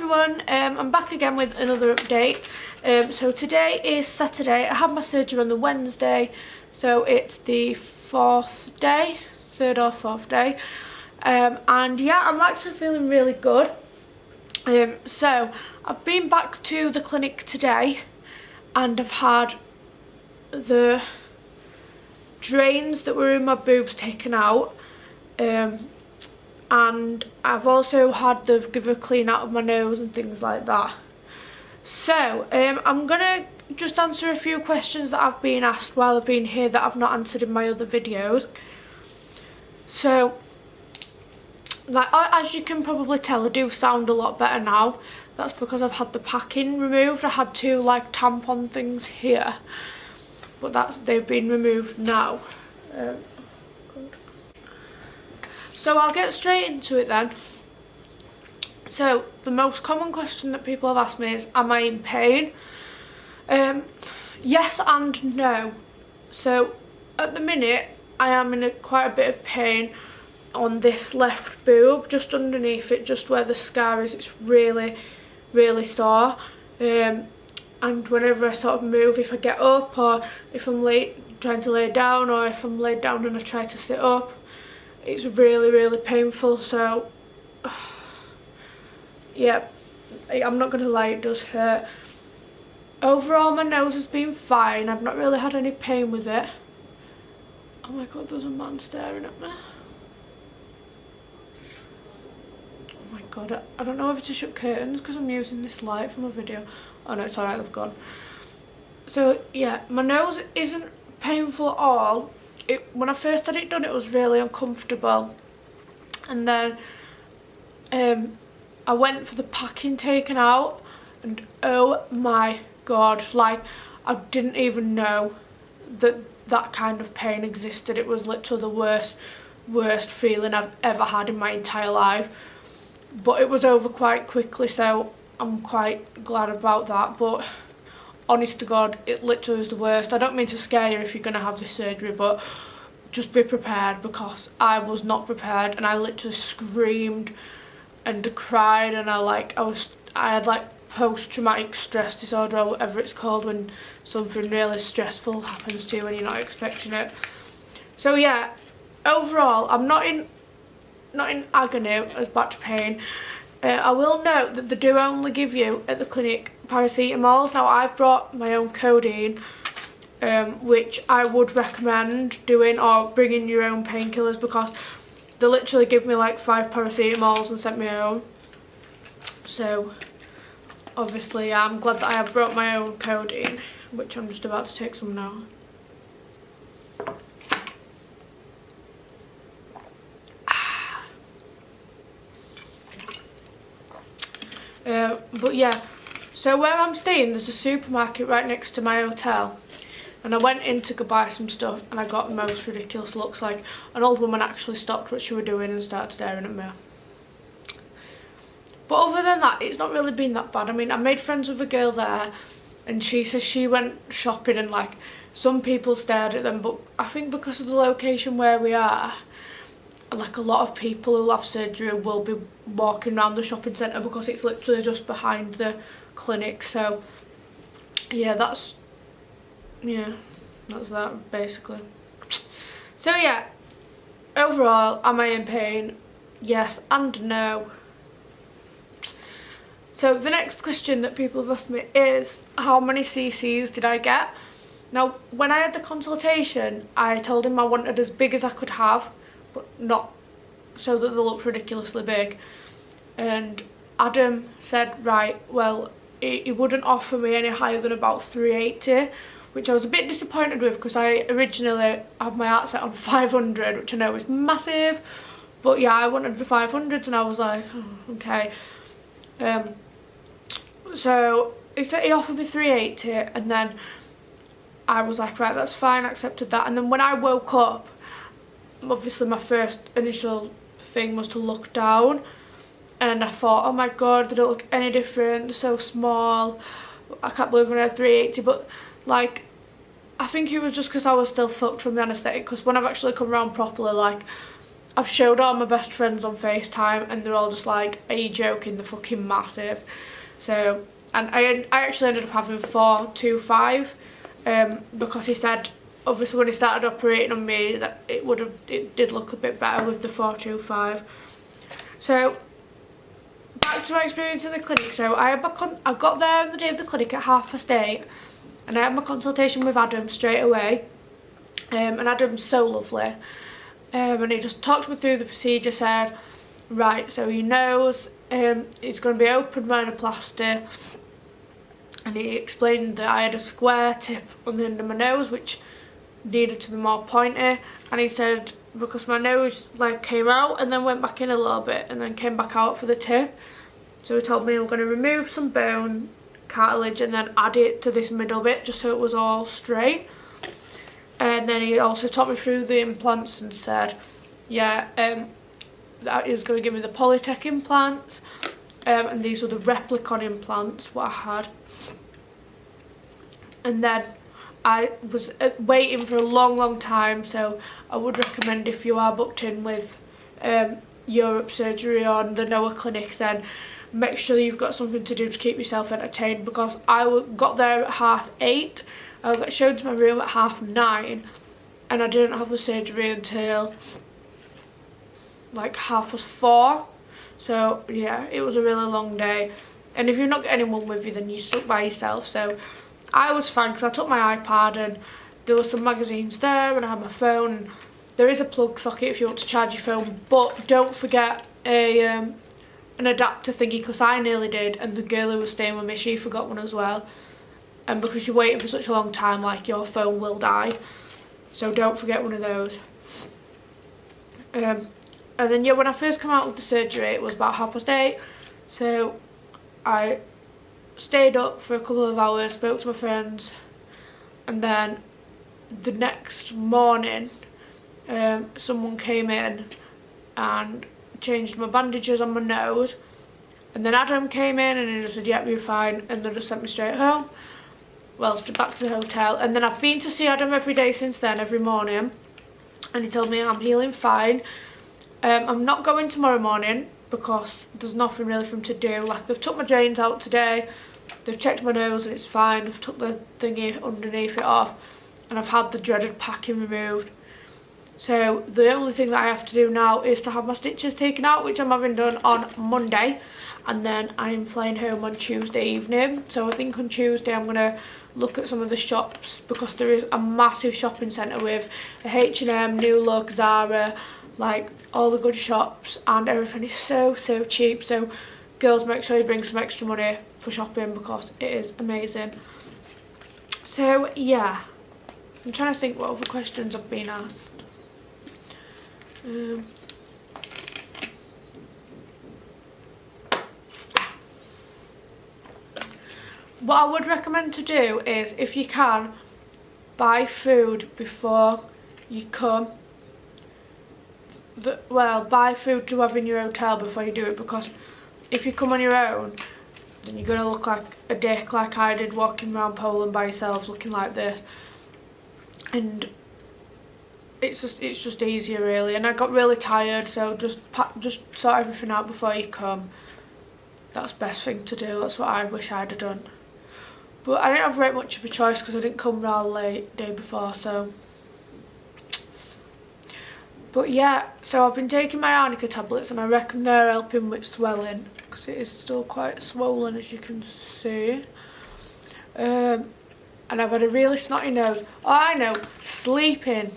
everyone, I'm back again with another update. So today is Saturday. I had my surgery on the Wednesday, so it's the third or fourth day. And yeah, I'm actually feeling really good. So I've been back to the clinic today and I've had the drains that were in my boobs taken out. And I've also had the give a clean out of my nose and things like that. So I'm gonna just answer a few questions that I've been asked while I've been here that I've not answered in my other videos. So, like, as you can probably tell, I do sound a lot better now. That's because I've had the packing removed. I had two like tampon things here, but they've been removed now. So I'll get straight into it then. So the most common question that people have asked me is, am I in pain? Yes and no. So at the minute I am in quite a bit of pain on this left boob, just underneath it, just where the scar is. It's really, really sore. And whenever I sort of move, if I get up or if I'm trying to lay down, or if I'm laid down and I try to sit up, it's really, really painful. So yeah, I'm not gonna lie, it does hurt. Overall, my nose has been fine. I've not really had any pain with it. Oh my god, there's a man staring at me. Oh my god, I don't know if to shut curtains because I'm using this light from a video. Oh no, it's alright, they've gone. So yeah, my nose isn't painful at all. When I first had it done, it was really uncomfortable, and then I went for the packing taken out, and oh my god, like, I didn't even know that kind of pain existed. It was literally the worst feeling I've ever had in my entire life, but it was over quite quickly, so I'm quite glad about that. But honest to God, it literally was the worst. I don't mean to scare you if you're going to have this surgery, but just be prepared, because I was not prepared, and I literally screamed and cried, and I had like post-traumatic stress disorder, or whatever it's called, when something really stressful happens to you and you're not expecting it. So yeah, overall, I'm not in agony as back pain. I will note that they do only give you at the clinic paracetamols. Now I've brought my own codeine, which I would recommend doing, or bringing your own painkillers, because they literally give me like 5 paracetamols and sent me home. So obviously I'm glad that I have brought my own codeine, which I'm just about to take some now. But yeah, so where I'm staying, there's a supermarket right next to my hotel, and I went in to go buy some stuff, and I got the most ridiculous looks. Like, an old woman actually stopped what she was doing and started staring at me. But other than that, it's not really been that bad. I mean, I made friends with a girl there, and she says she went shopping and like some people stared at them, but I think because of the location where we are, like, a lot of people who have surgery will be walking around the shopping centre, because it's literally just behind the clinic. So yeah, that's that basically. So yeah, overall, am I in pain? Yes and no. So the next question that people have asked me is, how many cc's did I get? Now, when I had the consultation, I told him I wanted as big as I could have, but not so that they looked ridiculously big. And Adam said, right, well, he wouldn't offer me any higher than about 380, which I was a bit disappointed with, because I originally had my heart set on 500, which I know is massive, but yeah, I wanted the 500s, and I was like, oh, okay. So he offered me 380, and then I was like, right, that's fine, I accepted that. And then when I woke up, obviously my first initial thing was to look down, and I thought, oh my god, they don't look any different, they're so small, I can't believe I had 380. But like, I think it was just because I was still fucked from the anaesthetic, because when I've actually come around properly, like, I've showed all my best friends on FaceTime and they're all just like, are you joking, they're fucking massive. So, and I actually ended up having 425 because he said, obviously when he started operating on me, that it did look a bit better with the 425. So back to my experience in the clinic. So I got there on the day of the clinic at 8:30, and I had my consultation with Adam straight away. And Adam's so lovely. And he just talked me through the procedure, said, right, so your nose, it's going to be open rhinoplasty. And he explained that I had a square tip on the end of my nose, which needed to be more pointy. And he said, because my nose like came out and then went back in a little bit and then came back out for the tip. So he told me I'm going to remove some bone cartilage and then add it to this middle bit just so it was all straight. And then he also taught me through the implants and said, yeah, that he was going to give me the Polytech implants, and these were the Replicon implants what I had. And then I was waiting for a long time, so I would recommend if you are booked in with Europe surgery on the Noah clinic, then make sure you've got something to do to keep yourself entertained, because I got there at 8:30. I got shown to my room at 9:30, and I didn't have the surgery until like 4:30. So yeah, it was a really long day. And if you've not got anyone with you, then you're stuck by yourself. So I was fine because I took my iPad and there were some magazines there, and I had my phone. There is a plug socket if you want to charge your phone, but don't forget an adapter thingy, because I nearly did, and the girl who was staying with me, she forgot one as well. And because you're waiting for such a long time, like, your phone will die, so don't forget one of those. And then yeah, when I first came out of the surgery, it was about 8:30, so I stayed up for a couple of hours, spoke to my friends, and then the next morning someone came in and changed my bandages on my nose, and then Adam came in and he just said, yep, you're fine, and they just sent me straight home. Well, back to the hotel. And then I've been to see Adam every day since then, every morning, and he told me I'm healing fine. I'm not going tomorrow morning because there's nothing really for him to do. Like, they've took my drains out today, they've checked my nose and it's fine, they've took the thingy underneath it off, and I've had the dreaded packing removed. So the only thing that I have to do now is to have my stitches taken out, which I'm having done on Monday, and then I'm flying home on Tuesday evening. So I think on Tuesday I'm going to look at some of the shops, because there is a massive shopping centre with a H&M, New Look, Zara, like all the good shops, and everything is so cheap. So girls, make sure you bring some extra money for shopping because it is amazing. So yeah, I'm trying to think what other questions I've been asked. What I would recommend to do is, if you can, buy food before you come. Buy food to have in your hotel before you do it, because if you come on your own, then you're going to look like a dick, like I did walking around Poland by yourself looking like this. And it's just easier really, and I got really tired, so just sort everything out before you come. That's the best thing to do. That's what I wish I'd have done. But I didn't have very much of a choice because I didn't come rather late the day before, so. But yeah, so I've been taking my arnica tablets, and I reckon they're helping with swelling, because it is still quite swollen, as you can see. And I've had a really snotty nose. Oh, I know, sleeping.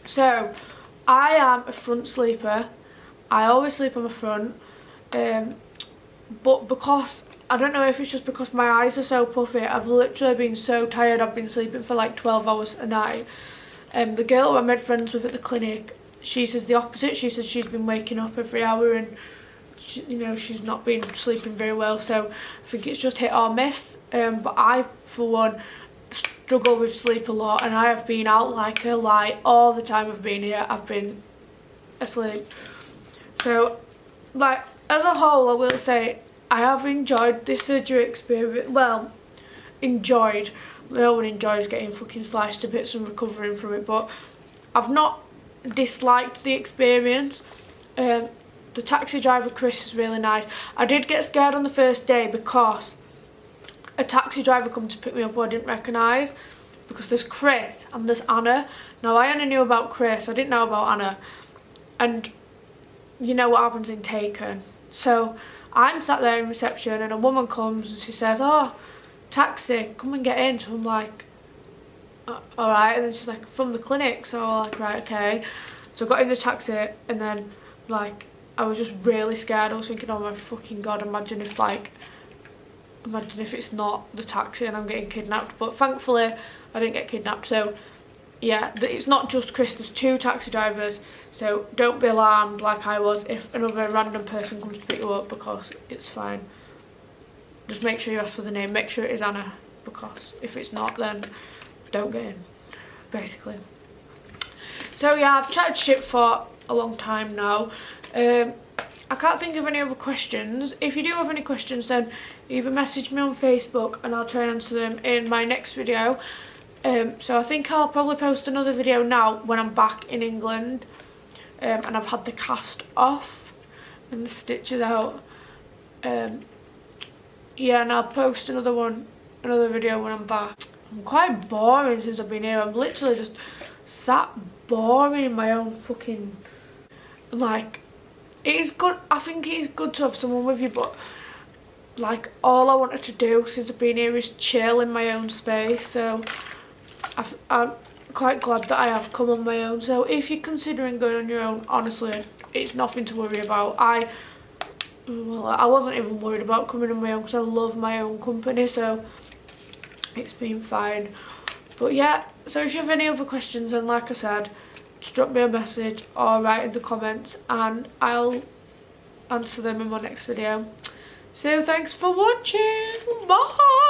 So, I am a front sleeper. I always sleep on my front. But because, I don't know if it's just because my eyes are so puffy, I've literally been so tired. I've been sleeping for like 12 hours a night. The girl who I made friends with at the clinic, she says the opposite. She says she's been waking up every hour, and she, you know, she's not been sleeping very well. So I think it's just hit or miss. But I, for one, struggle with sleep a lot, and I have been out like a light all the time I've been here. I've been asleep. So, like, as a whole, I will say I have enjoyed this surgery experience. Well, no one enjoys getting fucking sliced to bits and recovering from it, but I've not disliked the experience. The taxi driver Chris is really nice. I did get scared on the first day because a taxi driver come to pick me up who I didn't recognise, because there's Chris and there's Anna. Now I only knew about Chris, I didn't know about Anna, and you know what happens in Taken. So I'm sat there in reception and a woman comes and she says, "Oh, taxi, come and get in." So I'm like, alright, and then she's like, "From the clinic." So I'm like, right, okay. So I got in the taxi and then like I was just really scared. I was thinking, oh my fucking god, imagine if it's not the taxi and I'm getting kidnapped. But thankfully I didn't get kidnapped. So yeah, it's not just Chris, there's 2 taxi drivers, so don't be alarmed like I was if another random person comes to pick you up, because it's fine. Just make sure you ask for the name, make sure it is Anna, because if it's not, then don't get in, basically. So yeah, I've chatted shit for a long time now. I can't think of any other questions. If you do have any questions, then either message me on Facebook and I'll try and answer them in my next video. So I think I'll probably post another video now when I'm back in England, and I've had the cast off and the stitches out. Yeah, and I'll post another video when I'm back. I'm quite boring since I've been here. I'm literally just sat boring in my own fucking, like, it is good. I think it is good to have someone with you, but like all I wanted to do since I've been here is chill in my own space. So I'm quite glad that I have come on my own. So if you're considering going on your own, honestly, it's nothing to worry about. I wasn't even worried about coming on my own because I love my own company, so it's been fine. But yeah, so if you have any other questions, then like I said, just drop me a message or write in the comments and I'll answer them in my next video. So thanks for watching. Bye.